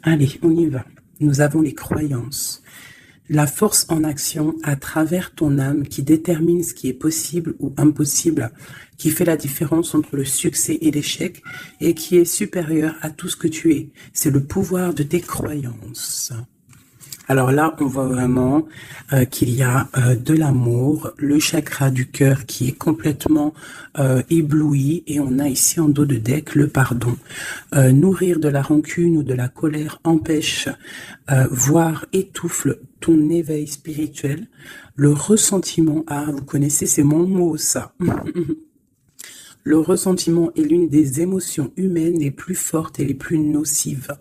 Allez, on y va. Nous avons les croyances. La force en action à travers ton âme qui détermine ce qui est possible ou impossible, qui fait la différence entre le succès et l'échec et qui est supérieur à tout ce que tu es. C'est le pouvoir de tes croyances. Alors là, on voit vraiment qu'il y a de l'amour, le chakra du cœur qui est complètement ébloui et on a ici en dos de deck le pardon. Nourrir de la rancune ou de la colère empêche, voire étouffe ton éveil spirituel. Le ressentiment, ah vous connaissez, c'est mon mot ça. Le ressentiment est l'une des émotions humaines les plus fortes et les plus nocives.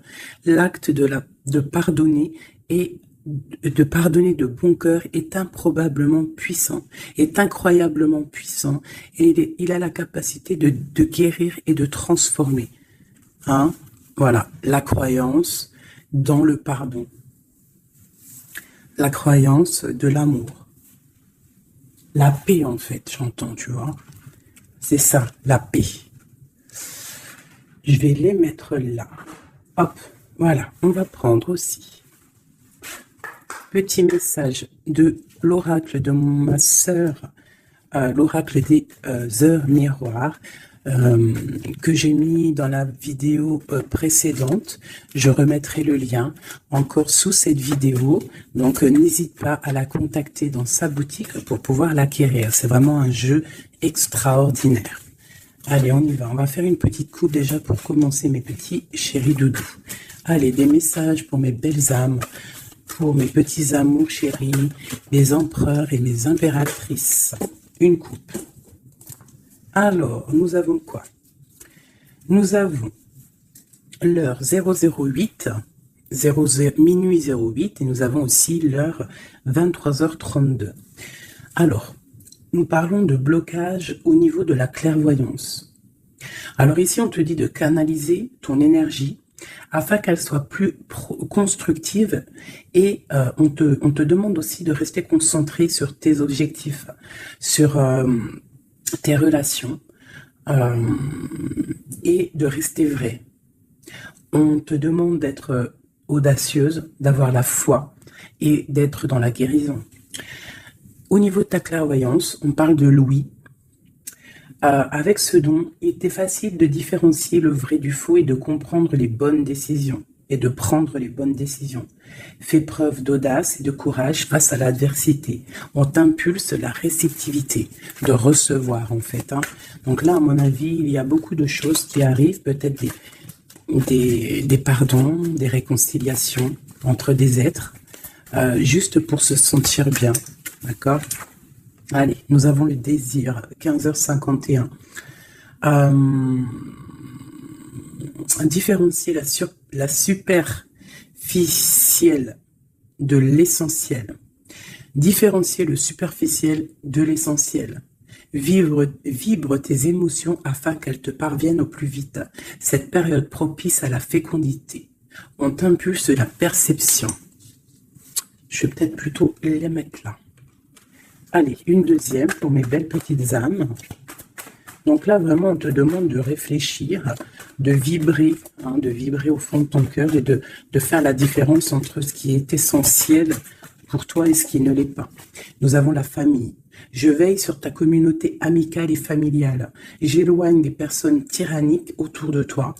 L'acte de pardonner et de pardonner de bon cœur est improbablement puissant, est incroyablement puissant, et il a la capacité de guérir et de transformer. Hein? Voilà, la croyance dans le pardon. La croyance de l'amour. La paix, en fait, j'entends, tu vois. C'est ça, la paix. Je vais les mettre là. Hop, voilà, on va prendre aussi. Petit message de l'oracle de ma sœur, l'oracle des heures miroirs, que j'ai mis dans la vidéo précédente. Je remettrai le lien encore sous cette vidéo. Donc, n'hésite pas à la contacter dans sa boutique pour pouvoir l'acquérir. C'est vraiment un jeu extraordinaire. Allez, on y va. On va faire une petite coupe déjà pour commencer, mes petits chéris doudous. Allez, des messages pour mes belles âmes, pour mes petits amours chéris, mes empereurs et mes impératrices. Une coupe. Alors, nous avons quoi? Nous avons l'heure 008, minuit 08, et nous avons aussi l'heure 23h32. Alors, nous parlons de blocage au niveau de la clairvoyance. Alors ici, on te dit de canaliser ton énergie afin qu'elle soit plus constructive et on te demande aussi de rester concentré sur tes objectifs, sur tes relations et de rester vrai. On te demande d'être audacieuse, d'avoir la foi et d'être dans la guérison. Au niveau de ta clairvoyance, on parle de l'ouïe. Avec ce don, il était facile de différencier le vrai du faux et de comprendre les bonnes décisions et de prendre les bonnes décisions. Fais preuve d'audace et de courage face à l'adversité. On t'impulse la réceptivité, de recevoir en fait. Hein. Donc là, à mon avis, il y a beaucoup de choses qui arrivent, peut-être des pardons, des réconciliations entre des êtres, juste pour se sentir bien. D'accord ? Allez, nous avons le désir, 15h51. Différencier la superficielle de l'essentiel. Différencier le superficiel de l'essentiel. Vibre tes émotions afin qu'elles te parviennent au plus vite. Cette période propice à la fécondité. On t'impulse la perception. Je vais peut-être plutôt les mettre là. Allez, une deuxième pour mes belles petites âmes. Donc là, vraiment, on te demande de réfléchir, de vibrer au fond de ton cœur et de faire la différence entre ce qui est essentiel pour toi et ce qui ne l'est pas. Nous avons la famille. Je veille sur ta communauté amicale et familiale. J'éloigne des personnes tyranniques autour de toi.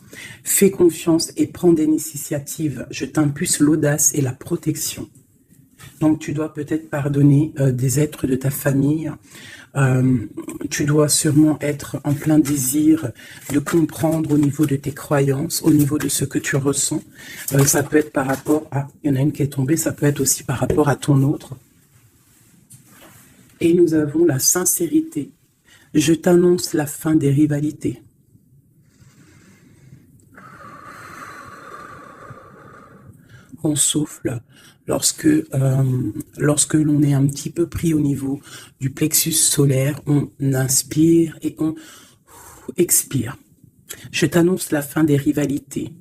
Fais confiance et prends des initiatives. Je t'impulse l'audace et la protection. Donc, tu dois peut-être pardonner des êtres de ta famille. Tu dois sûrement être en plein désir de comprendre au niveau de tes croyances, au niveau de ce que tu ressens. Ça peut être par rapport à... Il y en a une qui est tombée, ça peut être aussi par rapport à ton autre. Et nous avons la sincérité. Je t'annonce la fin des rivalités. On souffle lorsque l'on est un petit peu pris au niveau du plexus solaire, on inspire et on expire. Je t'annonce la fin des rivalités,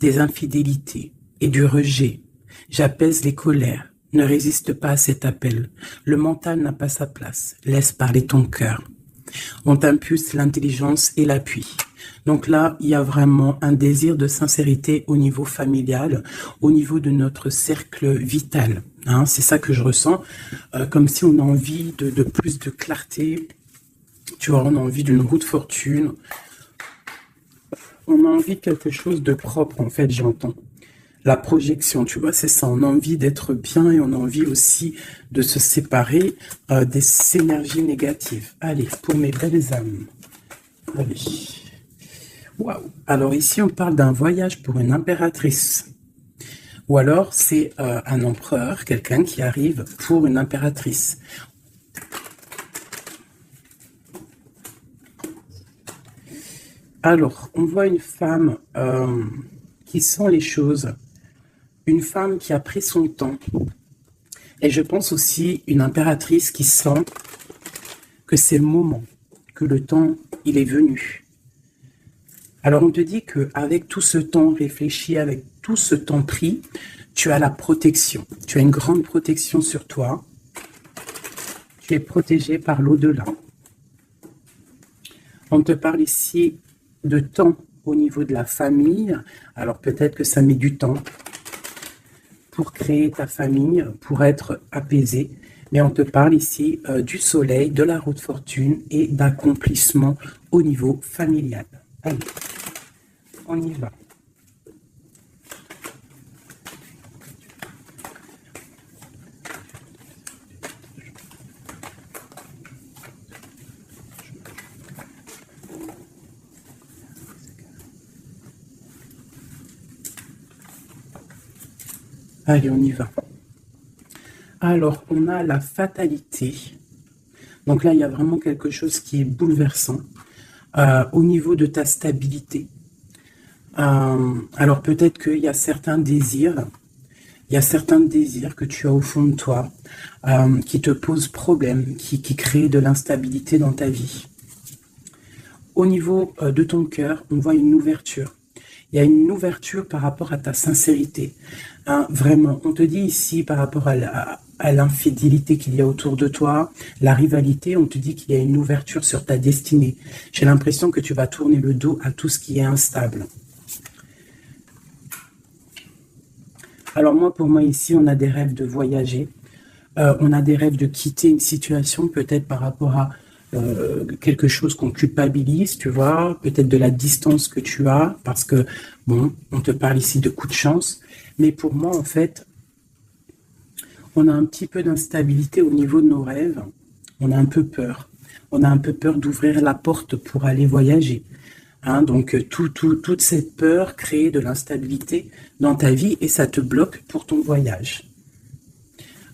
des infidélités et du rejet. J'apaise les colères. Ne résiste pas à cet appel. Le mental n'a pas sa place. Laisse parler ton cœur. On t'impulse l'intelligence et l'appui. Donc là, il y a vraiment un désir de sincérité au niveau familial, au niveau de notre cercle vital. Hein, c'est ça que je ressens, comme si on a envie de plus de clarté. Tu vois, on a envie d'une roue de fortune. On a envie de quelque chose de propre, en fait, j'entends. La projection, tu vois, c'est ça. On a envie d'être bien et on a envie aussi de se séparer des énergies négatives. Allez, pour mes belles âmes. Allez. Waouh. Alors ici, on parle d'un voyage pour une impératrice. Ou alors, c'est un empereur, quelqu'un qui arrive pour une impératrice. Alors, on voit une femme qui sent les choses. Une femme qui a pris son temps. Et je pense aussi une impératrice qui sent que c'est le moment, que le temps, il est venu. Alors on te dit qu'avec tout ce temps réfléchi, avec tout ce temps pris, tu as la protection. Tu as une grande protection sur toi. Tu es protégé par l'au-delà. On te parle ici de temps au niveau de la famille. Alors peut-être que ça met du temps pour créer ta famille, pour être apaisé. Mais on te parle ici du soleil, de la roue de fortune et d'accomplissement au niveau familial. Allez, on y va. Allez, on y va. Alors, on a la fatalité. Donc là, il y a vraiment quelque chose qui est bouleversant au niveau de ta stabilité. Alors peut-être qu'il y a certains désirs, que tu as au fond de toi qui te posent problème, qui créent de l'instabilité dans ta vie. Au niveau de ton cœur, on voit une ouverture. Il y a une ouverture par rapport à ta sincérité. Hein, vraiment, on te dit ici par rapport à l'infidélité qu'il y a autour de toi, la rivalité, on te dit qu'il y a une ouverture sur ta destinée. J'ai l'impression que tu vas tourner le dos à tout ce qui est instable. Alors moi, pour moi ici, on a des rêves de voyager. On a des rêves de quitter une situation, peut-être par rapport à quelque chose qu'on culpabilise, tu vois, peut-être de la distance que tu as, parce que, bon, on te parle ici de coup de chance, mais pour moi, en fait, on a un petit peu d'instabilité au niveau de nos rêves, on a un peu peur. On a un peu peur d'ouvrir la porte pour aller voyager. Hein, donc, toute cette peur crée de l'instabilité dans ta vie et ça te bloque pour ton voyage.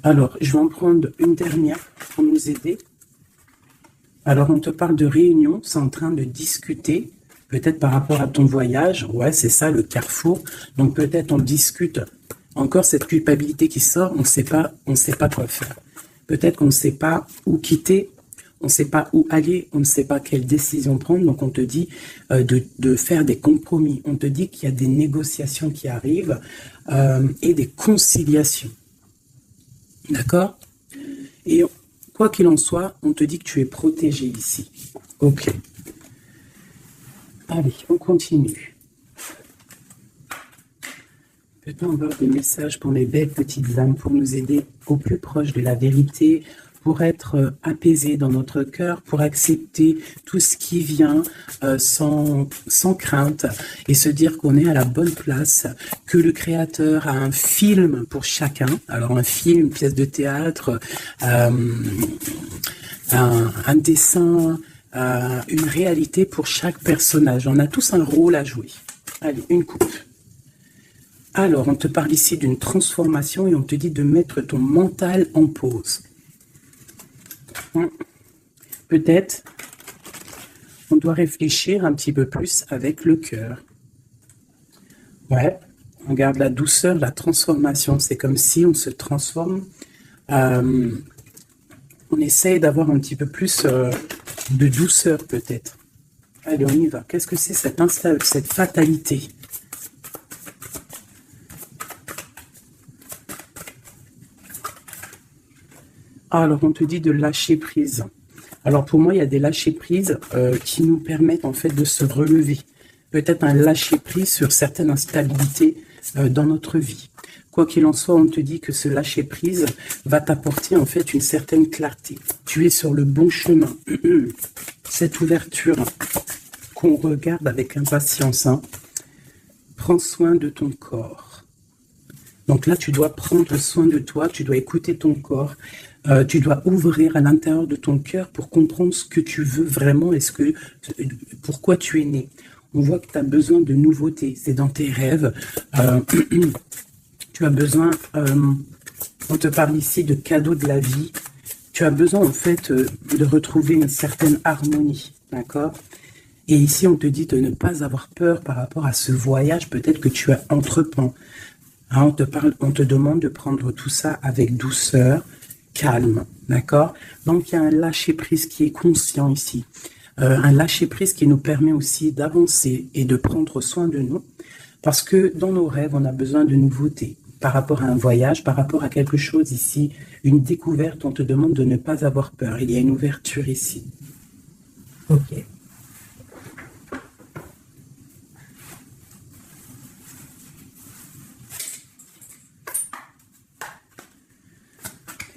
Alors, je vais en prendre une dernière pour nous aider. Alors, on te parle de réunion, c'est en train de discuter, peut-être par rapport à ton voyage. Ouais, c'est ça, le carrefour. Donc, peut-être on discute encore cette culpabilité qui sort, on ne sait pas quoi faire. Peut-être qu'on ne sait pas où quitter, on ne sait pas où aller, on ne sait pas quelle décision prendre. Donc, on te dit de faire des compromis. On te dit qu'il y a des négociations qui arrivent et des conciliations. D'accord ? Et quoi qu'il en soit, on te dit que tu es protégé ici. Ok. Allez, on continue. Peut-on avoir des messages pour les belles petites âmes, pour nous aider au plus proche de la vérité, pour être apaisés dans notre cœur, pour accepter tout ce qui vient sans crainte et se dire qu'on est à la bonne place, que le Créateur a un film pour chacun. Alors un film, une pièce de théâtre, un dessin, une réalité pour chaque personnage. On a tous un rôle à jouer. Allez, une coupe. Alors, on te parle ici d'une transformation et on te dit de mettre ton mental en pause. Peut-être on doit réfléchir un petit peu plus avec le cœur. Ouais, on garde la douceur, la transformation. C'est comme si on se transforme. On essaye d'avoir un petit peu plus de douceur peut-être. Allez, on y va. Qu'est-ce que c'est cette fatalité ? Alors, on te dit de lâcher prise. Alors pour moi, il y a des lâcher-prises qui nous permettent en fait de se relever. Peut-être un lâcher-prise sur certaines instabilités dans notre vie. Quoi qu'il en soit, on te dit que ce lâcher-prise va t'apporter en fait une certaine clarté. Tu es sur le bon chemin. Cette ouverture qu'on regarde avec impatience, hein. Prends soin de ton corps. Donc là, tu dois prendre soin de toi, tu dois écouter ton corps, tu dois ouvrir à l'intérieur de ton cœur pour comprendre ce que tu veux vraiment et pourquoi tu es né. On voit que tu as besoin de nouveautés, c'est dans tes rêves. Tu as besoin, on te parle ici de cadeaux de la vie. Tu as besoin en fait de retrouver une certaine harmonie, d'accord? Et ici, on te dit de ne pas avoir peur par rapport à ce voyage peut-être que tu as entreprends. Hein, on te demande de prendre tout ça avec douceur, calme, d'accord? Donc, il y a un lâcher-prise qui est conscient ici. Un lâcher-prise qui nous permet aussi d'avancer et de prendre soin de nous. Parce que dans nos rêves, on a besoin de nouveautés. Par rapport à un voyage, par rapport à quelque chose ici, une découverte, on te demande de ne pas avoir peur. Il y a une ouverture ici. Ok.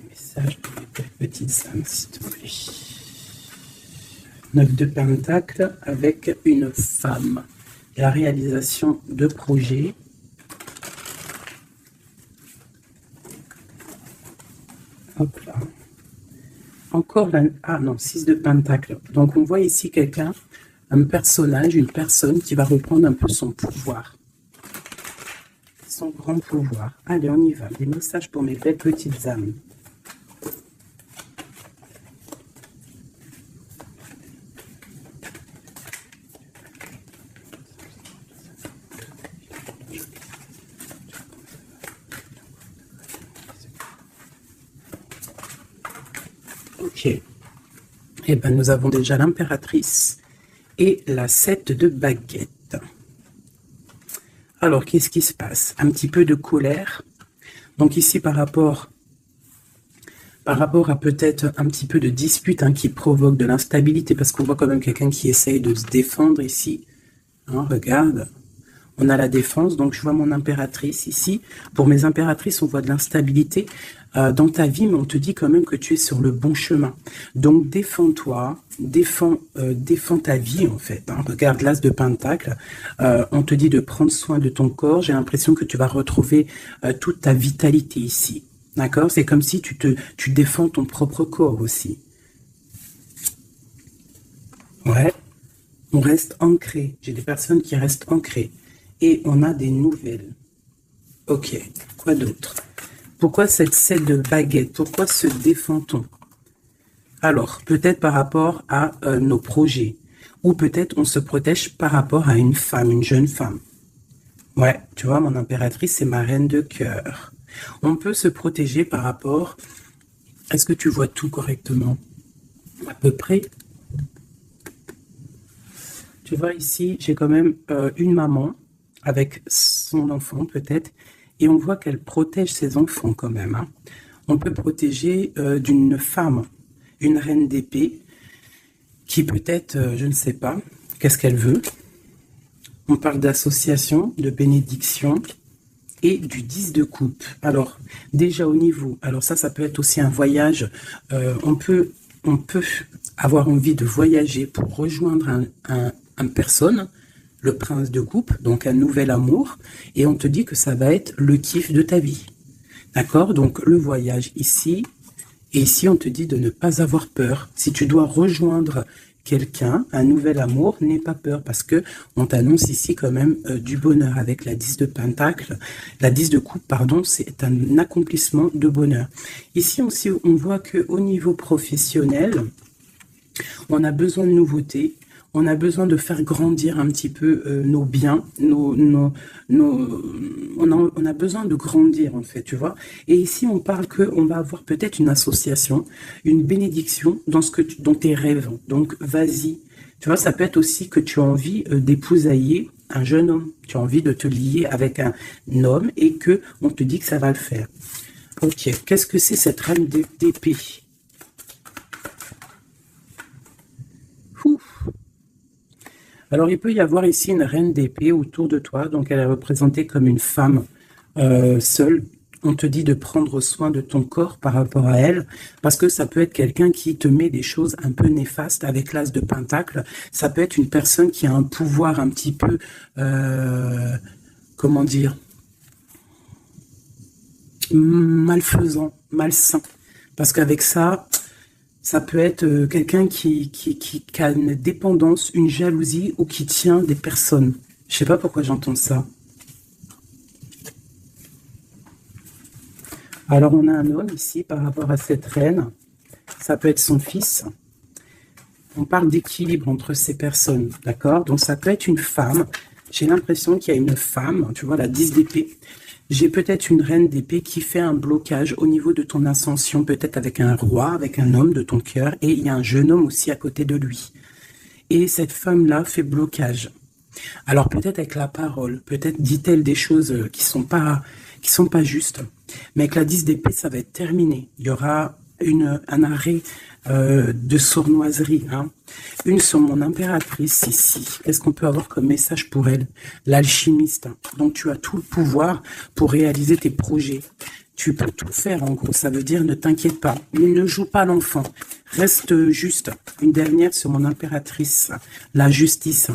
Message pour les petites âmes, s'il te plaît. 9 de Pentacle avec une femme. La réalisation de projets. Hop là. Encore ah non, 6 de Pentacle. Donc on voit ici quelqu'un, un personnage, une personne qui va reprendre un peu son pouvoir. Son grand pouvoir. Allez, on y va. Des messages pour mes belles petites âmes. Ok. Eh bien, nous avons déjà l'impératrice et la 7 de baguette. Alors, qu'est-ce qui se passe? Un petit peu de colère. Donc ici, par rapport à peut-être un petit peu de dispute hein, qui provoque de l'instabilité, parce qu'on voit quand même quelqu'un qui essaye de se défendre ici. Hein, regarde. On a la défense, donc je vois mon impératrice ici. Pour mes impératrices, on voit de l'instabilité dans ta vie, mais on te dit quand même que tu es sur le bon chemin. Donc défends-toi, défends ta vie en fait. Hein. Regarde l'as de Pentacle, on te dit de prendre soin de ton corps. J'ai l'impression que tu vas retrouver toute ta vitalité ici. D'accord? C'est comme si tu défends ton propre corps aussi. Ouais, on reste ancré. J'ai des personnes qui restent ancrées. Et on a des nouvelles. Ok, quoi d'autre? Pourquoi cette 7 de baguette? Pourquoi se défend-on? Alors, peut-être par rapport à nos projets. Ou peut-être on se protège par rapport à une femme, une jeune femme. Ouais, tu vois, mon impératrice, c'est ma reine de cœur. On peut se protéger par rapport... Est-ce que tu vois tout correctement? À peu près. Tu vois, ici, j'ai quand même une maman avec son enfant peut-être, et on voit qu'elle protège ses enfants quand même. Hein. On peut protéger d'une femme, une reine d'épée, qui peut-être, je ne sais pas, qu'est-ce qu'elle veut. On parle d'association, de bénédiction et du 10 de coupe. Alors, déjà au niveau, alors ça peut être aussi un voyage. On peut avoir envie de voyager pour rejoindre une personne, le prince de coupe, donc un nouvel amour, et on te dit que ça va être le kiff de ta vie. D'accord? Donc le voyage ici, et ici on te dit de ne pas avoir peur. Si tu dois rejoindre quelqu'un, un nouvel amour, n'aie pas peur, parce que on t'annonce ici quand même du bonheur avec la 10 de Pentacle. La 10 de coupe, pardon, c'est un accomplissement de bonheur. Ici aussi, on voit qu'au niveau professionnel, on a besoin de nouveautés. On a besoin de faire grandir un petit peu nos biens, on a besoin de grandir en fait, tu vois. Et ici, on parle qu'on va avoir peut-être une association, une bénédiction dans tes rêves. Donc, vas-y. Tu vois, ça peut être aussi que tu as envie d'épousailler un jeune homme. Tu as envie de te lier avec un homme et que on te dit que ça va le faire. Ok, qu'est-ce que c'est cette reine d'épée? Alors, il peut y avoir ici une reine d'épée autour de toi, donc elle est représentée comme une femme seule. On te dit de prendre soin de ton corps par rapport à elle, parce que ça peut être quelqu'un qui te met des choses un peu néfastes avec l'as de pentacle. Ça peut être une personne qui a un pouvoir un petit peu, comment dire, malfaisant, malsain. Parce qu'avec ça, ça peut être quelqu'un qui a une dépendance, une jalousie ou qui tient des personnes. Je sais pas pourquoi j'entends ça. Alors on a un homme ici par rapport à cette reine. Ça peut être son fils. On parle d'équilibre entre ces personnes, d'accord? Donc ça peut être une femme. J'ai l'impression qu'il y a une femme, tu vois, la 10 d'épée. J'ai peut-être une reine d'épée qui fait un blocage au niveau de ton ascension, peut-être avec un roi, avec un homme de ton cœur, et il y a un jeune homme aussi à côté de lui. Et cette femme-là fait blocage. Alors peut-être avec la parole, peut-être dit-elle des choses qui sont pas justes, mais avec la 10 d'épée, ça va être terminé. Il y aura un arrêt de sournoiserie. Hein. Une sur mon impératrice ici. Qu'est-ce qu'on peut avoir comme message pour elle? L'alchimiste. Donc tu as tout le pouvoir pour réaliser tes projets. Tu peux tout faire en gros. Ça veut dire ne t'inquiète pas. Ne joue pas l'enfant. Reste juste. Une dernière sur mon impératrice. La justice.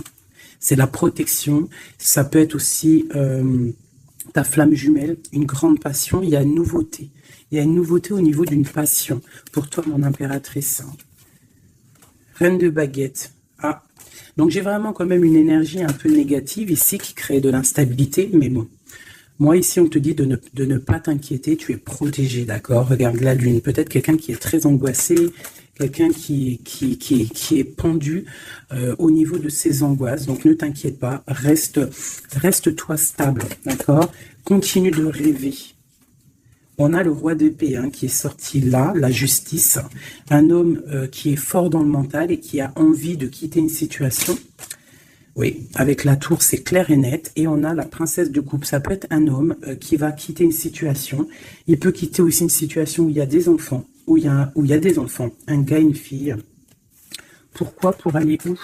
C'est la protection. Ça peut être aussi ta flamme jumelle, une grande passion. Il y a une nouveauté. Il y a une nouveauté au niveau d'une passion. Pour toi, mon impératrice. Reine de baguette. Ah. Donc, j'ai vraiment quand même une énergie un peu négative ici qui crée de l'instabilité. Mais bon. Moi, ici, on te dit de ne pas t'inquiéter. Tu es protégé, d'accord? Regarde la lune. Peut-être quelqu'un qui est très angoissé. Quelqu'un qui est pendu au niveau de ses angoisses. Donc, ne t'inquiète pas. Reste-toi stable, d'accord? Continue de rêver. On a le roi d'épée hein, qui est sorti là, la justice. Un homme qui est fort dans le mental et qui a envie de quitter une situation. Oui, avec la tour, c'est clair et net. Et on a la princesse de coupe. Ça peut être un homme qui va quitter une situation. Il peut quitter aussi une situation où il y a des enfants. Où il y a des enfants. Un gars, une fille. Pourquoi? Pour aller où?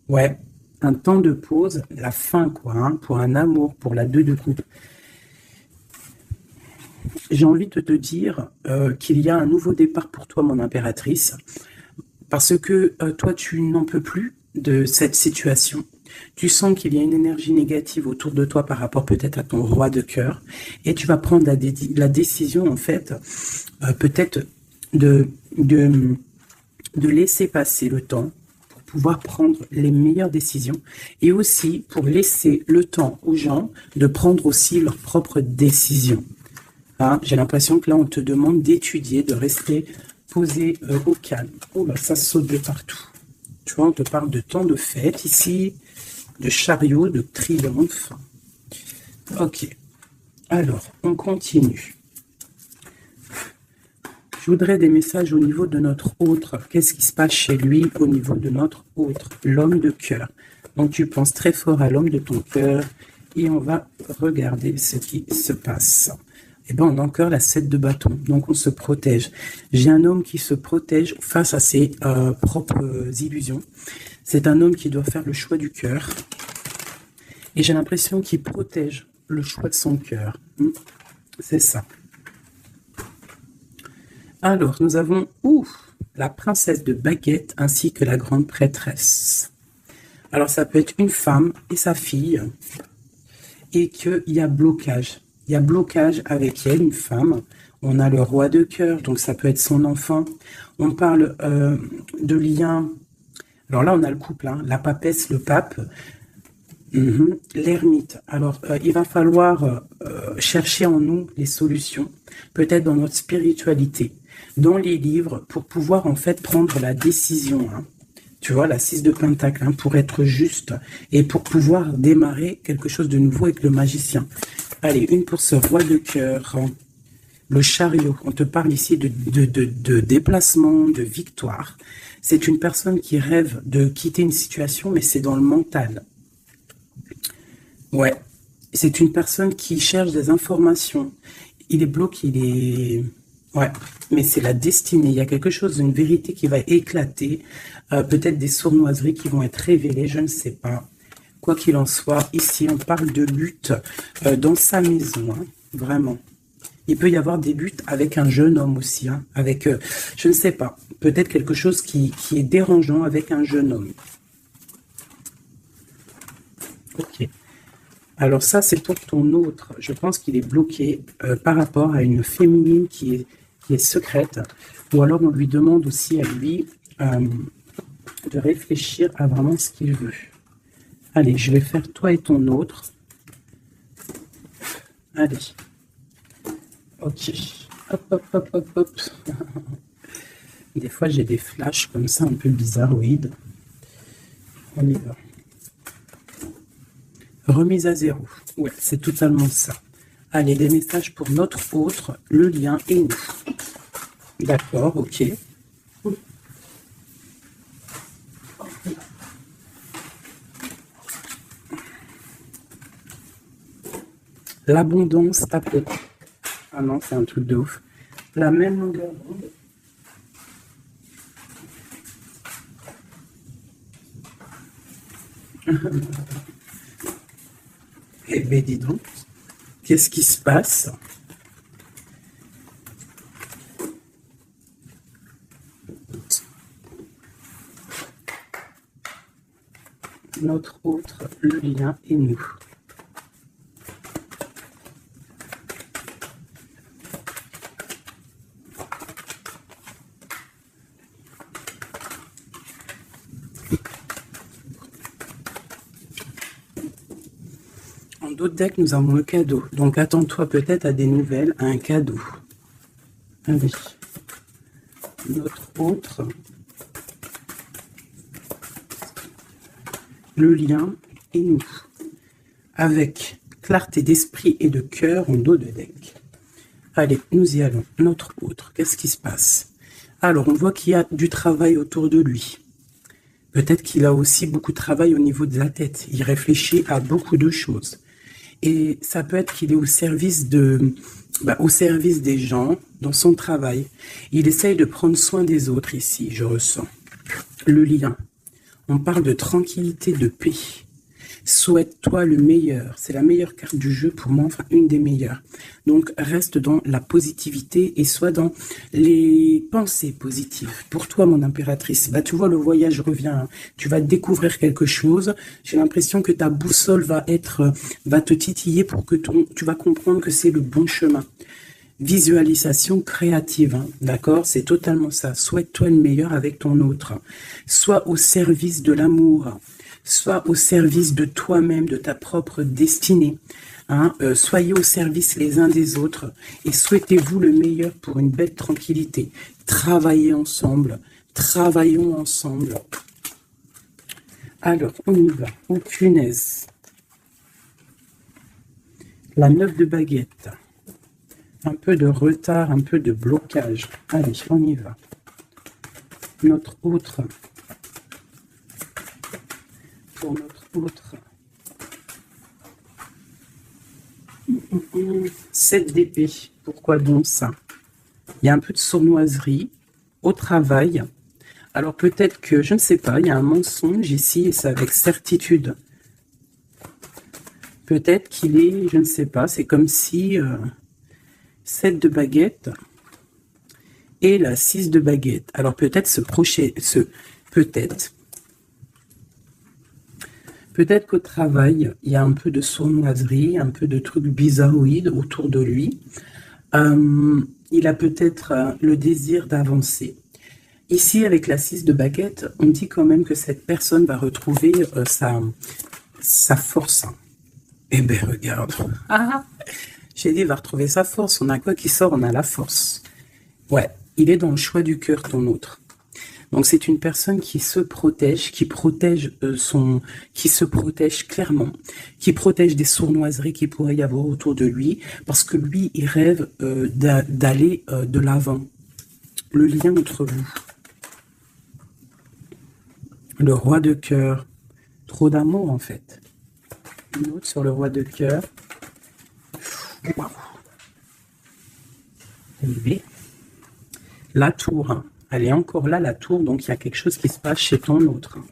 Ouais, un temps de pause. La fin, quoi. Hein, pour un amour, pour la 2 de coupe. J'ai envie de te dire qu'il y a un nouveau départ pour toi, mon impératrice. Parce que toi, tu n'en peux plus de cette situation. Tu sens qu'il y a une énergie négative autour de toi par rapport peut-être à ton roi de cœur. Et tu vas prendre la décision, en fait, peut-être de laisser passer le temps pour pouvoir prendre les meilleures décisions. Et aussi pour laisser le temps aux gens de prendre aussi leurs propres décisions. Hein, j'ai l'impression que là, on te demande d'étudier, de rester posé au calme. Oh là, ça saute de partout. Tu vois, on te parle de temps de fête ici, de chariot, de triomphe. Ok. Alors, on continue. Je voudrais des messages au niveau de notre autre. Qu'est-ce qui se passe chez lui au niveau de notre autre? L'homme de cœur. Donc, tu penses très fort à l'homme de ton cœur. Et on va regarder ce qui se passe. Eh bien, on a encore la 7 de bâton. Donc, on se protège. J'ai un homme qui se protège face à ses propres illusions. C'est un homme qui doit faire le choix du cœur. Et j'ai l'impression qu'il protège le choix de son cœur. C'est ça. Alors, nous avons la princesse de baguette ainsi que la grande prêtresse. Alors, ça peut être une femme et sa fille. Et qu'il y a blocage. Il y a blocage avec elle, une femme. On a le roi de cœur, donc ça peut être son enfant. On parle de lien. Alors là, on a le couple, hein, la papesse, le pape, l'ermite. Alors, il va falloir chercher en nous les solutions, peut-être dans notre spiritualité, dans les livres, pour pouvoir en fait prendre la décision. Hein. Tu vois, la 6 de pentacle, hein, pour être juste et pour pouvoir démarrer quelque chose de nouveau avec le magicien. Allez, une pour ce roi de cœur. Le chariot, on te parle ici de déplacement, de victoire. C'est une personne qui rêve de quitter une situation, mais c'est dans le mental. Ouais, c'est une personne qui cherche des informations. Il est bloqué, Ouais, mais c'est la destinée. Il y a quelque chose, une vérité qui va éclater. Peut-être des sournoiseries qui vont être révélées, je ne sais pas. Quoi qu'il en soit, ici, on parle de lutte dans sa maison, hein, vraiment. Il peut y avoir des luttes avec un jeune homme aussi, hein, avec, je ne sais pas, peut-être quelque chose qui est dérangeant avec un jeune homme. Ok. Alors ça, c'est pour ton autre. Je pense qu'il est bloqué par rapport à une féminine qui est secrète. Ou alors on lui demande aussi à lui de réfléchir à vraiment ce qu'il veut. Allez, je vais faire toi et ton autre. Allez. Ok. Hop, hop, hop, hop, hop. Des fois, j'ai des flashs comme ça, un peu bizarroïdes. On y va. Remise à zéro. Ouais, c'est totalement ça. Allez, des messages pour notre autre, le lien et nous. D'accord, ok. L'abondance tapée. Ah non, c'est un truc de ouf. La même longueur d'onde. Eh bien, dis donc, qu'est-ce qui se passe? Notre autre, le lien et nous. En d'autres decks, nous avons le cadeau. Donc, attends-toi peut-être à des nouvelles, à un cadeau. Allez. Notre autre, le lien et nous. Avec clarté d'esprit et de cœur en dos de deck. Allez, nous y allons. Notre autre, qu'est-ce qui se passe? Alors, on voit qu'il y a du travail autour de lui. Peut-être qu'il a aussi beaucoup de travail au niveau de la tête. Il réfléchit à beaucoup de choses. Et ça peut être qu'il est au service au service des gens dans son travail. Il essaye de prendre soin des autres ici, je ressens. Le lien. On parle de tranquillité, de paix. Souhaite-toi le meilleur. C'est la meilleure carte du jeu pour moi, enfin une des meilleures. Donc reste dans la positivité et sois dans les pensées positives. Pour toi, mon impératrice, tu vois, le voyage revient. Hein. Tu vas découvrir quelque chose. J'ai l'impression que ta boussole va te titiller pour que tu vas comprendre que c'est le bon chemin. Visualisation créative, hein, d'accord? C'est totalement ça. Souhaite-toi le meilleur avec ton autre. Sois au service de l'amour. Sois au service de toi-même, de ta propre destinée. Hein, soyez au service les uns des autres et souhaitez-vous le meilleur pour une belle tranquillité. Travaillez ensemble. Travaillons ensemble. Alors, on y va. Oh, punaise. La 9 de baguette. Un peu de retard, un peu de blocage. Allez, on y va. Notre autre. Pour notre autre. 7 d'épée. Pourquoi donc ça? Il y a un peu de sournoiserie au travail. Alors peut-être que, je ne sais pas, il y a un mensonge ici et c'est avec certitude. Peut-être qu'il est, je ne sais pas, c'est comme si 7 de baguette et la 6 de baguette. Alors peut-être peut-être qu'au travail, il y a un peu de sournoiserie, un peu de trucs bizarroïdes autour de lui. Il a peut-être le désir d'avancer. Ici, avec la 6 de baguette, on dit quand même que cette personne va retrouver sa force. Eh bien, regarde. J'ai dit, il va retrouver sa force. On a quoi qui sort? On a la force. Ouais, il est dans le choix du cœur, ton autre. Donc c'est une personne qui se protège, qui se protège clairement, qui protège des sournoiseries qu'il pourrait y avoir autour de lui, parce que lui, il rêve d'aller de l'avant. Le lien entre vous. Le roi de cœur. Trop d'amour, en fait. Une autre sur le roi de cœur. Waouh. Élevé. La tour, hein. Elle est encore là, la tour, donc il y a quelque chose qui se passe chez ton autre, hein.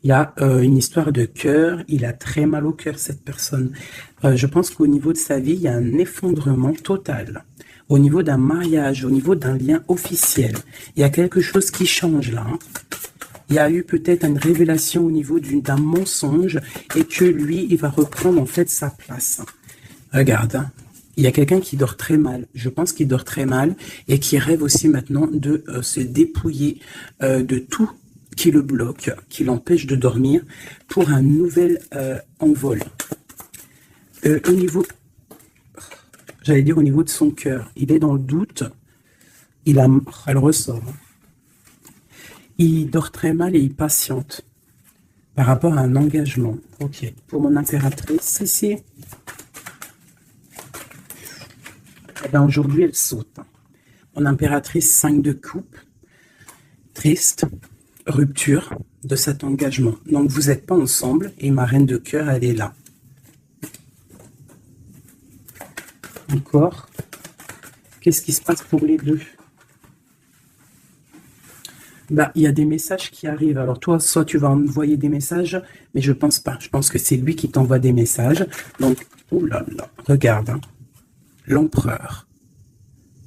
Il y a une histoire de cœur, il a très mal au cœur, cette personne. Je pense qu'au niveau de sa vie, il y a un effondrement total. Au niveau d'un mariage, au niveau d'un lien officiel, il y a quelque chose qui change là, hein. Il y a eu peut-être une révélation au niveau d'un mensonge et que lui, il va reprendre en fait sa place. Regarde, hein. Il y a quelqu'un qui dort très mal. Je pense qu'il dort très mal et qui rêve aussi maintenant de se dépouiller de tout qui le bloque, qui l'empêche de dormir pour un nouvel envol. Au niveau, j'allais dire au niveau de son cœur, il est dans le doute. Elle ressort, hein. Il dort très mal et il patiente par rapport à un engagement. Ok. Pour mon impératrice, ici, eh bien, aujourd'hui, elle saute. Mon impératrice, 5 de coupe, triste, rupture de cet engagement. Donc, vous n'êtes pas ensemble et ma reine de cœur, elle est là. Encore. Qu'est-ce qui se passe pour les deux? Bah, il y a des messages qui arrivent. Alors toi, soit tu vas envoyer des messages, mais je pense pas. Je pense que c'est lui qui t'envoie des messages. Donc, oh là là, regarde, hein. L'empereur.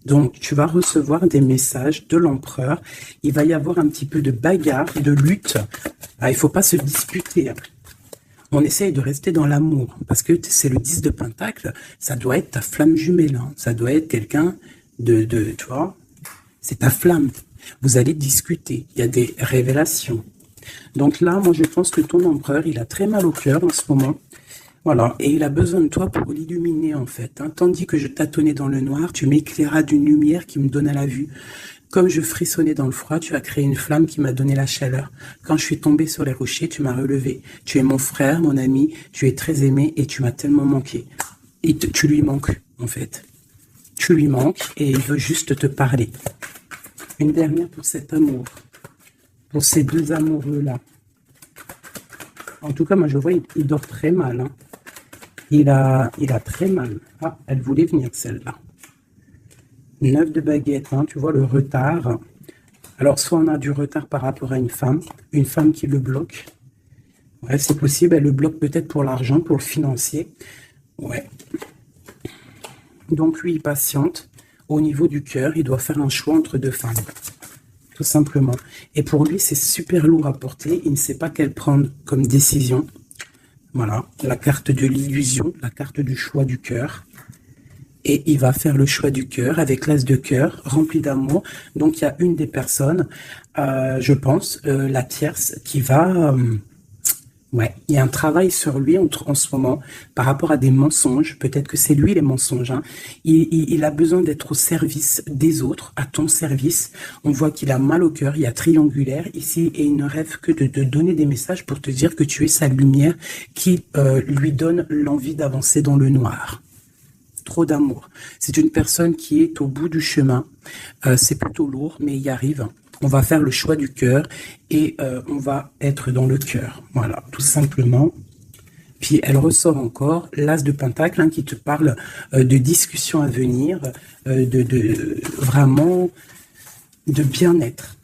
Donc, tu vas recevoir des messages de l'empereur. Il va y avoir un petit peu de bagarre, de lutte. Ah, il faut pas se disputer. On essaye de rester dans l'amour, parce que c'est le 10 de Pentacle. Ça doit être ta flamme jumelle, hein. Ça doit être quelqu'un tu vois, c'est ta flamme. Vous allez discuter, il y a des révélations. Donc là, moi je pense que ton empereur, il a très mal au cœur en ce moment. Voilà, et il a besoin de toi pour l'illuminer en fait, hein. Tandis que je tâtonnais dans le noir, tu m'éclairas d'une lumière qui me donne à la vue. Comme je frissonnais dans le froid, tu as créé une flamme qui m'a donné la chaleur. Quand je suis tombé sur les rochers, tu m'as relevé. Tu es mon frère, mon ami, tu es très aimé et tu m'as tellement manqué. Et tu lui manques en fait. Tu lui manques et il veut juste te parler. Une dernière pour cet amour, pour ces deux amoureux-là. En tout cas, moi, je vois, il dort très mal, hein. Il a très mal. Ah, elle voulait venir, celle-là. 9 de baguette, hein, tu vois le retard. Alors, soit on a du retard par rapport à une femme qui le bloque. Ouais, c'est possible, elle le bloque peut-être pour l'argent, pour le financier. Ouais. Donc, lui, il patiente. Au niveau du cœur, il doit faire un choix entre deux femmes. Tout simplement. Et pour lui, c'est super lourd à porter. Il ne sait pas quelle prendre comme décision. Voilà, la carte de l'illusion, la carte du choix du cœur. Et il va faire le choix du cœur avec l'as de cœur, rempli d'amour. Donc, il y a une des personnes, je pense, la tierce, qui va... ouais, il y a un travail sur lui en ce moment par rapport à des mensonges. Peut-être que c'est lui les mensonges, hein. Il a besoin d'être au service des autres, à ton service. On voit qu'il a mal au cœur, il y a triangulaire ici et il ne rêve que de te donner des messages pour te dire que tu es sa lumière qui lui donne l'envie d'avancer dans le noir. Trop d'amour. C'est une personne qui est au bout du chemin. C'est plutôt lourd, mais il y arrive. On va faire le choix du cœur et on va être dans le cœur. Voilà, tout simplement. Puis elle ressort encore l'as de Pentacle, hein, qui te parle de discussions à venir, vraiment de bien-être.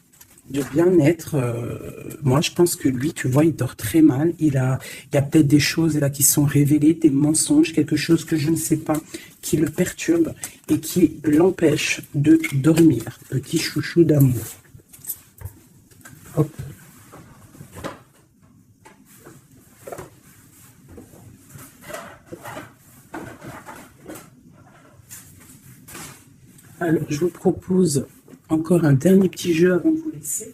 De bien-être. Moi, je pense que lui, tu vois, il dort très mal. Il y a peut-être des choses là qui sont révélées, des mensonges, quelque chose que je ne sais pas, qui le perturbe et qui l'empêche de dormir. Petit chouchou d'amour. Hop. Alors, je vous propose encore un dernier petit jeu avant de vous laisser.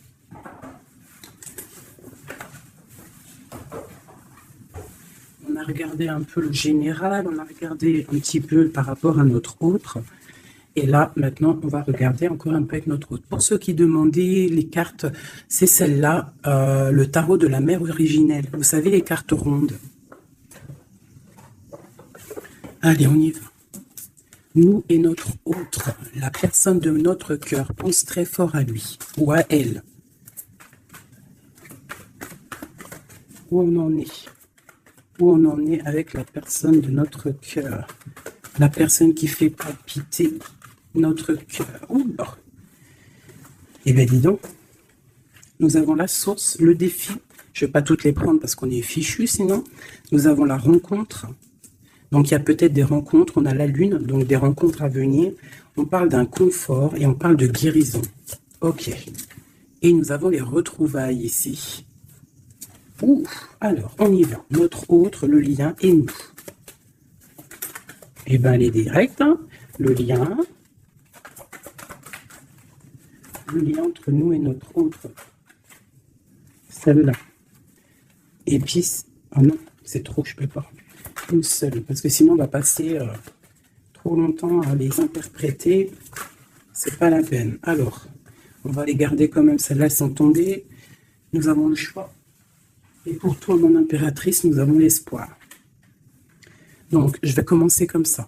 On a regardé un peu le général, on a regardé un petit peu par rapport à notre autre. Et là, maintenant, on va regarder encore un peu avec notre autre. Pour ceux qui demandaient les cartes, c'est celle-là, le tarot de la mère originelle. Vous savez, les cartes rondes. Allez, on y va. Nous et notre autre, la personne de notre cœur, pense très fort à lui ou à elle. Où on en est? Où on en est avec la personne de notre cœur? La personne qui fait palpiter notre cœur. Eh bien, dis donc, nous avons la source, le défi. Je ne vais pas toutes les prendre parce qu'on est fichu sinon. Nous avons la rencontre. Donc, il y a peut-être des rencontres. On a la lune, donc des rencontres à venir. On parle d'un confort et on parle de guérison. Ok. Et nous avons les retrouvailles ici. Ouh, alors, on y va. Notre autre, le lien et nous. Eh bien, elle est directe. Hein. Le lien entre nous et notre autre. Celle-là. Et puis, ah non, c'est trop, je peux pas. Une seule, parce que sinon on va passer trop longtemps à les interpréter. C'est pas la peine. Alors, on va les garder quand même. Celles-là sont tombées. Nous avons le choix. Et pour toi, mon impératrice, nous avons l'espoir. Donc, je vais commencer comme ça.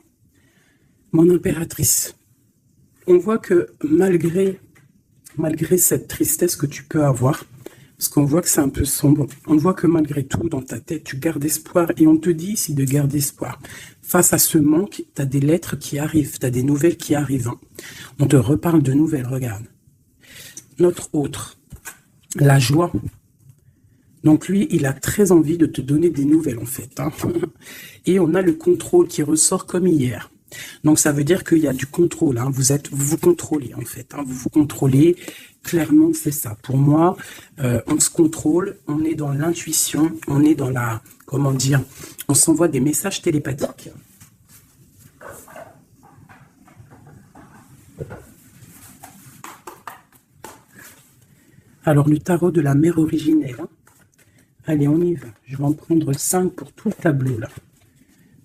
Mon impératrice, on voit que malgré cette tristesse que tu peux avoir, parce qu'on voit que c'est un peu sombre, on voit que malgré tout, dans ta tête, tu gardes espoir, et on te dit ici de garder espoir. Face à ce manque, tu as des lettres qui arrivent, tu as des nouvelles qui arrivent. Hein. On te reparle de nouvelles, regarde. Notre autre, la joie. Donc lui, il a très envie de te donner des nouvelles, en fait. Hein. Et on a le contrôle qui ressort comme hier. Donc ça veut dire qu'il y a du contrôle, hein. Vous vous contrôlez en fait, hein. Vous vous contrôlez, clairement c'est ça. Pour moi, on se contrôle, on est dans l'intuition, on est dans la, comment dire, on s'envoie des messages télépathiques. Alors le tarot de la mère originelle, hein. Allez on y va, je vais en prendre 5 pour tout le tableau là.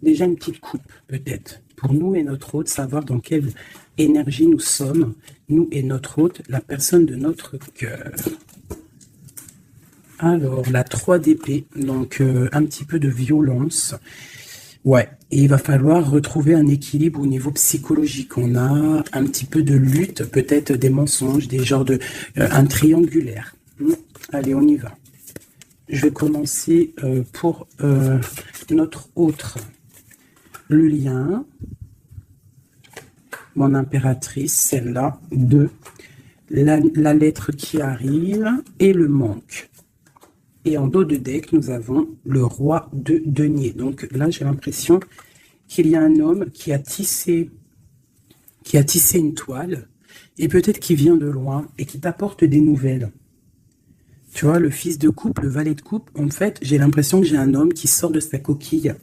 Déjà une petite coupe peut-être. Pour nous et notre hôte, savoir dans quelle énergie nous sommes, nous et notre hôte, la personne de notre cœur. Alors, la 3 d'épée, donc un petit peu de violence. Ouais, et il va falloir retrouver un équilibre au niveau psychologique. On a un petit peu de lutte, peut-être des mensonges, des genres de... un triangulaire. Allez, on y va. Je vais commencer pour notre autre. Le lien, mon impératrice, celle-là, 2, la lettre qui arrive et le manque. Et en dos de deck, nous avons le roi de denier. Donc là, j'ai l'impression qu'il y a un homme qui a tissé une toile et peut-être qu'il vient de loin et qui t'apporte des nouvelles. Tu vois, le fils de coupe, le valet de coupe, en fait, j'ai l'impression que j'ai un homme qui sort de sa coquille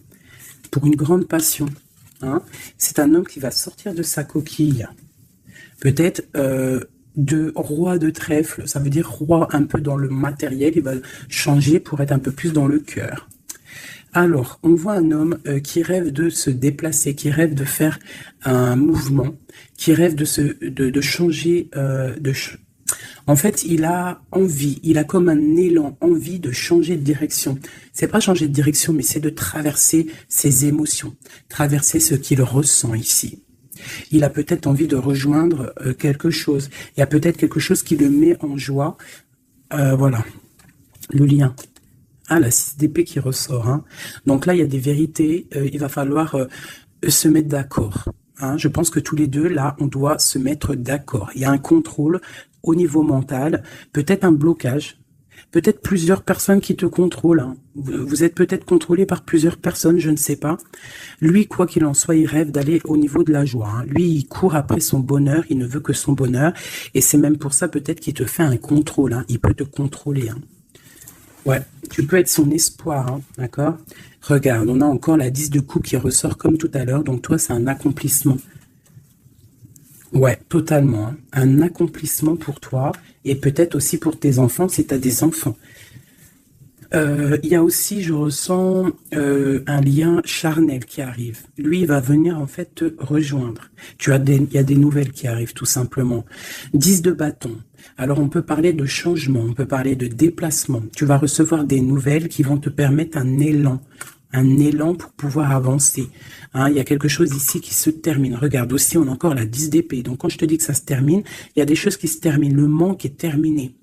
pour une grande passion. Hein. C'est un homme qui va sortir de sa coquille. Peut-être de roi de trèfle, ça veut dire roi un peu dans le matériel, il va changer pour être un peu plus dans le cœur. Alors, on voit un homme qui rêve de se déplacer, qui rêve de faire un mouvement, qui rêve de changer, en fait, il a envie, il a comme un élan, envie de changer de direction. C'est pas changer de direction, mais c'est de traverser ses émotions, traverser ce qu'il ressent ici. Il a peut-être envie de rejoindre quelque chose. Il y a peut-être quelque chose qui le met en joie. Voilà, le lien. Ah, la 6 d'épée qui ressort. Hein. Donc là, il y a des vérités. Il va falloir se mettre d'accord. Hein. Je pense que tous les deux, là, on doit se mettre d'accord. Il y a un contrôle au niveau mental, peut-être un blocage, peut-être plusieurs personnes qui te contrôlent. Hein. Vous êtes peut-être contrôlé par plusieurs personnes, je ne sais pas. Lui, quoi qu'il en soit, il rêve d'aller au niveau de la joie. Hein. Lui, il court après son bonheur, il ne veut que son bonheur. Et c'est même pour ça peut-être qu'il te fait un contrôle. Hein. Il peut te contrôler. Hein. Ouais, tu peux être son espoir, hein, d'accord? Regarde, on a encore la 10 de coupe qui ressort comme tout à l'heure. Donc toi, c'est un accomplissement. Ouais, totalement. Hein. Un accomplissement pour toi et peut-être aussi pour tes enfants si tu as des enfants. Il y a aussi, je ressens un lien charnel qui arrive. Lui, il va venir en fait te rejoindre. Il y a des nouvelles qui arrivent tout simplement. 10 de bâton. Alors on peut parler de changement, on peut parler de déplacement. Tu vas recevoir des nouvelles qui vont te permettre un élan pour pouvoir avancer. Hein, il y a quelque chose ici qui se termine. Regarde aussi, on a encore la 10 d'épée. Donc quand je te dis que ça se termine, il y a des choses qui se terminent. Le manque est terminé.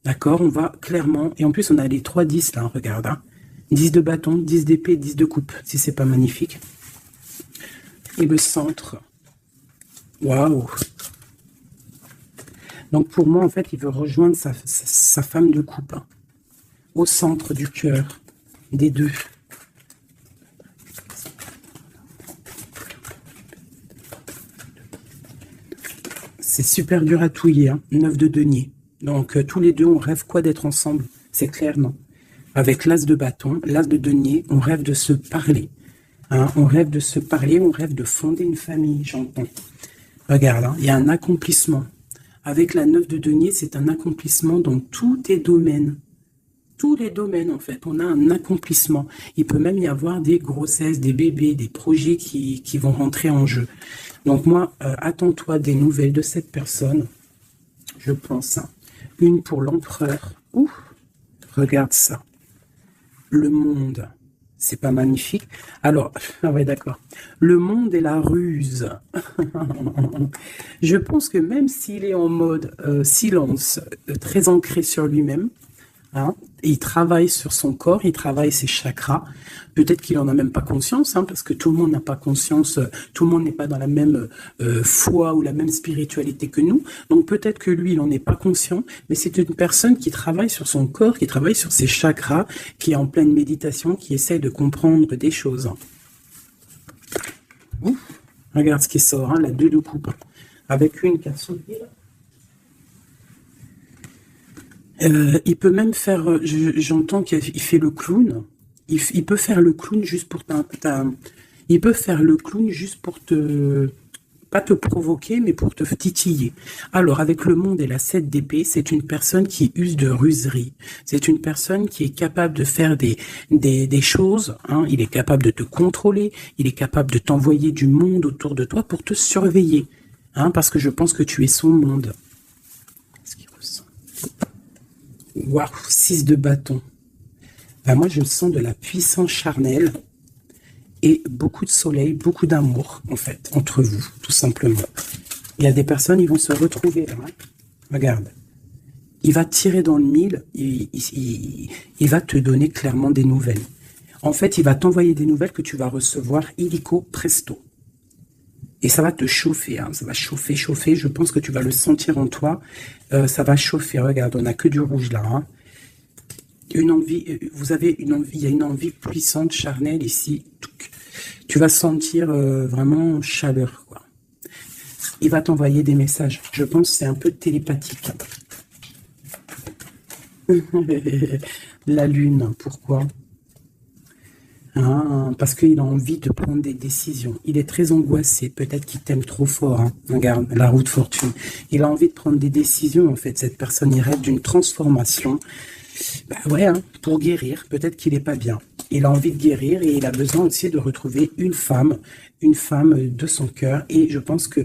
D'accord, on va clairement... Et en plus, on a les 3 10 là, regarde. Hein. 10 de bâton, 10 d'épée, 10 de coupe, si c'est pas magnifique. Et le centre. Waouh. Donc pour moi, en fait, il veut rejoindre sa femme de couple, hein, au centre du cœur des deux. C'est super dur à touiller, hein, 9 de denier. Donc tous les deux, on rêve quoi d'être ensemble? C'est clair, non? Avec l'as de bâton, l'as de denier, on rêve de se parler. Hein, on rêve de se parler, on rêve de fonder une famille, j'entends. Regarde, hein, il y a un accomplissement. Avec la 9 de denier, c'est un accomplissement dans tous tes domaines. Tous les domaines, en fait, on a un accomplissement. Il peut même y avoir des grossesses, des bébés, des projets qui vont rentrer en jeu. Donc moi, attends-toi des nouvelles de cette personne, je pense. Hein. Une pour l'empereur. Ouh, regarde ça. Le monde, c'est pas magnifique? Alors, ah ouais, d'accord. Le monde et la ruse. Je pense que même s'il est en mode silence, très ancré sur lui-même, hein, il travaille sur son corps, il travaille ses chakras. Peut-être qu'il en a même pas conscience, hein, parce que tout le monde n'a pas conscience, tout le monde n'est pas dans la même foi ou la même spiritualité que nous. Donc peut-être que lui, il n'en est pas conscient, mais c'est une personne qui travaille sur son corps, qui travaille sur ses chakras, qui est en pleine méditation, qui essaie de comprendre des choses. Ouf, regarde ce qui sort, hein, la 2 de coupe, avec une qui a sauté là. Il peut même faire, j'entends qu'il fait le clown. Il peut faire le clown juste pour il peut faire le clown juste pour pas te provoquer, mais pour te titiller. Alors, avec le monde et la 7 d'épée, c'est une personne qui use de ruserie. C'est une personne qui est capable de faire des choses. Hein. Il est capable de te contrôler. Il est capable de t'envoyer du monde autour de toi pour te surveiller. Hein, parce que je pense que tu es son monde. Qu'est-ce qu'il ressent? Waouh, 6 de bâton. Ben moi, je sens de la puissance charnelle et beaucoup de soleil, beaucoup d'amour, en fait, entre vous, tout simplement. Il y a des personnes, ils vont se retrouver là. Hein. Regarde. Il va tirer dans le mille, il va te donner clairement des nouvelles. En fait, il va t'envoyer des nouvelles que tu vas recevoir illico presto. Et ça va te chauffer, hein. Ça va chauffer, chauffer. Je pense que tu vas le sentir en toi. Ça va chauffer. Regarde, on n'a que du rouge là. Hein. Une envie, vous avez une envie, il y a une envie puissante, charnelle ici. Tu vas sentir vraiment chaleur, quoi. Il va t'envoyer des messages. Je pense que c'est un peu télépathique. La lune, pourquoi? Ah, parce qu'il a envie de prendre des décisions. Il est très angoissé. Peut-être qu'il t'aime trop fort. Hein. Regarde, la roue de fortune. Il a envie de prendre des décisions, en fait. Cette personne, il rêve d'une transformation. Bah ouais, hein, pour guérir. Peut-être qu'il n'est pas bien. Il a envie de guérir et il a besoin aussi de retrouver une femme de son cœur. Et je pense que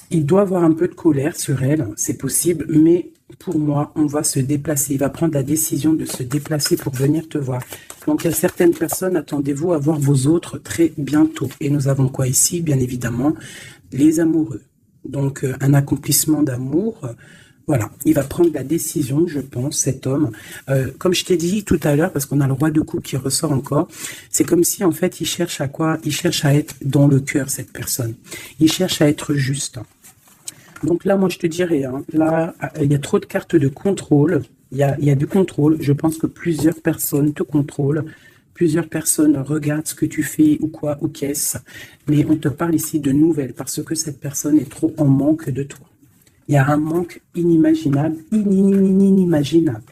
il doit avoir un peu de colère sur elle. C'est possible, mais pour moi, on va se déplacer. Il va prendre la décision de se déplacer pour venir te voir. Donc, il y a certaines personnes, attendez-vous à voir vos autres très bientôt. Et nous avons quoi ici? Bien évidemment, les amoureux. Donc, un accomplissement d'amour. Voilà, il va prendre la décision, je pense, cet homme. Comme je t'ai dit tout à l'heure, parce qu'on a le roi de coupe qui ressort encore, c'est comme si, en fait, il cherche à quoi? Il cherche à être dans le cœur, cette personne. Il cherche à être juste. Donc là, moi, je te dirais, hein, là, il y a trop de cartes de contrôle. Il y a du contrôle. Je pense que plusieurs personnes te contrôlent. Plusieurs personnes regardent ce que tu fais ou quoi, ou qu'est-ce. Mais on te parle ici de nouvelles parce que cette personne est trop en manque de toi. Il y a un manque inimaginable, inimaginable.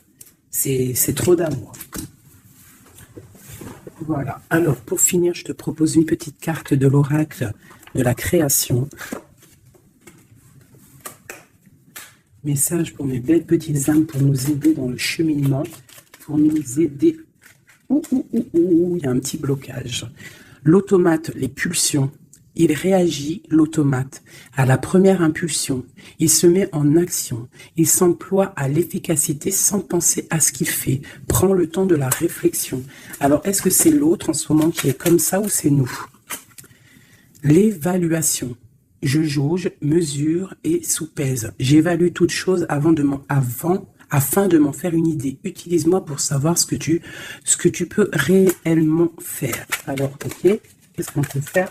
C'est trop d'amour. Voilà. Alors, pour finir, je te propose une petite carte de l'oracle de la création. Message pour mes belles petites âmes pour nous aider dans le cheminement, pour nous aider. Il y a un petit blocage. L'automate, les pulsions. Il réagit, l'automate, à la première impulsion. Il se met en action. Il s'emploie à l'efficacité sans penser à ce qu'il fait. Prend le temps de la réflexion. Alors, est-ce que c'est l'autre en ce moment qui est comme ça ou c'est nous? L'évaluation. Je jauge, mesure et soupèse. J'évalue toute chose afin de m'en faire une idée. Utilise-moi pour savoir ce que tu peux réellement faire. Alors, ok, qu'est-ce qu'on peut faire?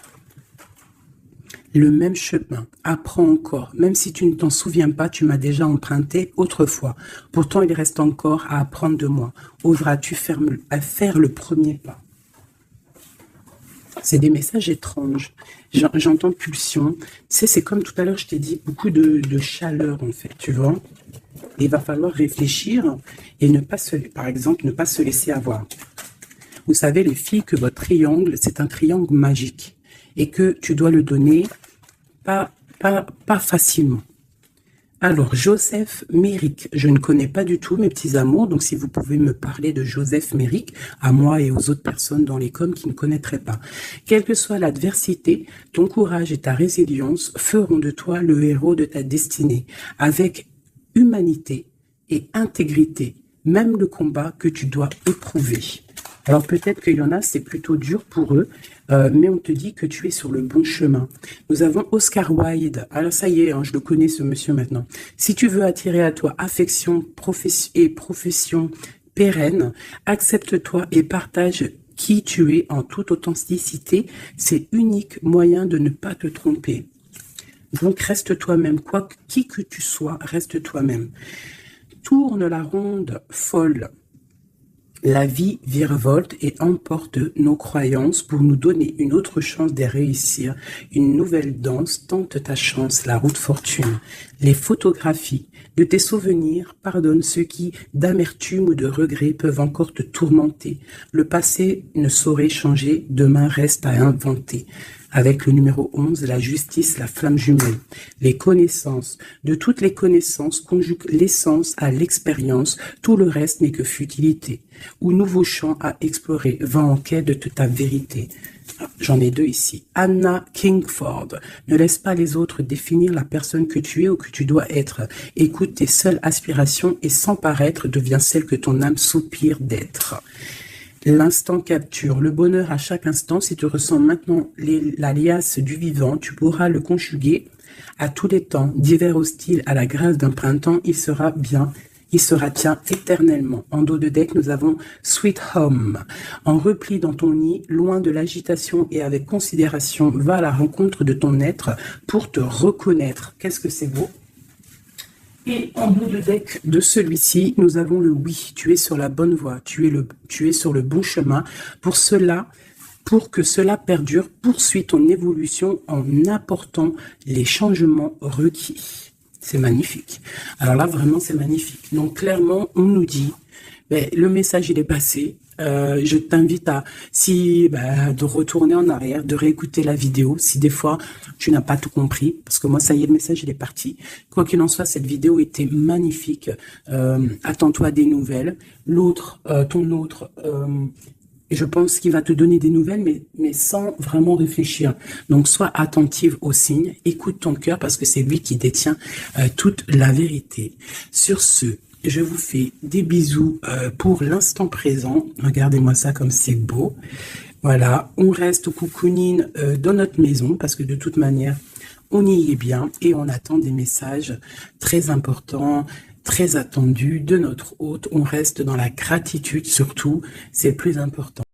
le même chemin. Apprends encore. Même si tu ne t'en souviens pas, tu m'as déjà emprunté autrefois. Pourtant, il reste encore à apprendre de moi. Oseras-tu à faire le premier pas? C'est des messages étranges. J'entends pulsion. Tu sais, c'est comme tout à l'heure, je t'ai dit, beaucoup de chaleur, en fait, tu vois. Et il va falloir réfléchir et par exemple, ne pas se laisser avoir. Vous savez, les filles, que votre triangle, c'est un triangle magique et que tu dois le donner pas facilement. Alors, Joseph Méric, je ne connais pas du tout mes petits amours, donc si vous pouvez me parler de Joseph Méric, à moi et aux autres personnes dans les coms qui ne connaîtraient pas. Quelle que soit l'adversité, ton courage et ta résilience feront de toi le héros de ta destinée, avec humanité et intégrité, même le combat que tu dois éprouver. Alors peut-être qu'il y en a, c'est plutôt dur pour eux, mais on te dit que tu es sur le bon chemin. Nous avons Oscar Wilde. Alors ça y est, hein, je le connais ce monsieur maintenant. Si tu veux attirer à toi affection et profession pérenne, accepte-toi et partage qui tu es en toute authenticité. C'est l'unique moyen de ne pas te tromper. Donc reste toi-même, qui que tu sois, reste toi-même. Tourne la ronde folle. La vie virevolte et emporte nos croyances pour nous donner une autre chance de réussir. Une nouvelle danse, tente ta chance, la route fortune. Les photographies de tes souvenirs pardonnent ceux qui, d'amertume ou de regret, peuvent encore te tourmenter. Le passé ne saurait changer, demain reste à inventer. Avec le numéro 11, la justice, la flamme jumelle. Les connaissances. De toutes les connaissances, conjugue l'essence à l'expérience. Tout le reste n'est que futilité. Ou nouveau champ à explorer. Va en quête de ta vérité. J'en ai deux ici. Anna Kingford. Ne laisse pas les autres définir la personne que tu es ou que tu dois être. Écoute tes seules aspirations et sans paraître, deviens celle que ton âme soupire d'être. L'instant capture, le bonheur à chaque instant. Si tu ressens maintenant l'alias du vivant, tu pourras le conjuguer à tous les temps. D'hiver hostile à la grâce d'un printemps, il sera bien, il sera tien éternellement. En dos de deck, nous avons Sweet Home. En repli dans ton nid, loin de l'agitation et avec considération, va à la rencontre de ton être pour te reconnaître. Qu'est-ce que c'est beau! Et en bout de deck de celui-ci, nous avons le oui. Tu es sur la bonne voie. Tu es sur le bon chemin. Pour que cela perdure, poursuis ton évolution en apportant les changements requis. C'est magnifique. Alors là, vraiment, c'est magnifique. Donc, clairement, on nous dit, le message, il est passé. Je t'invite de retourner en arrière, de réécouter la vidéo si des fois tu n'as pas tout compris, parce que moi ça y est, le message il est parti. Quoi qu'il en soit, cette vidéo était magnifique. Attends-toi à des nouvelles. Ton autre, je pense qu'il va te donner des nouvelles, mais sans vraiment réfléchir. Donc sois attentive aux signes, écoute ton cœur parce que c'est lui qui détient toute la vérité. Sur ce, je vous fais des bisous pour l'instant présent. Regardez-moi ça comme c'est beau. Voilà, on reste cocooning dans notre maison parce que de toute manière, on y est bien et on attend des messages très importants, très attendus de notre hôte. On reste dans la gratitude surtout, c'est le plus important.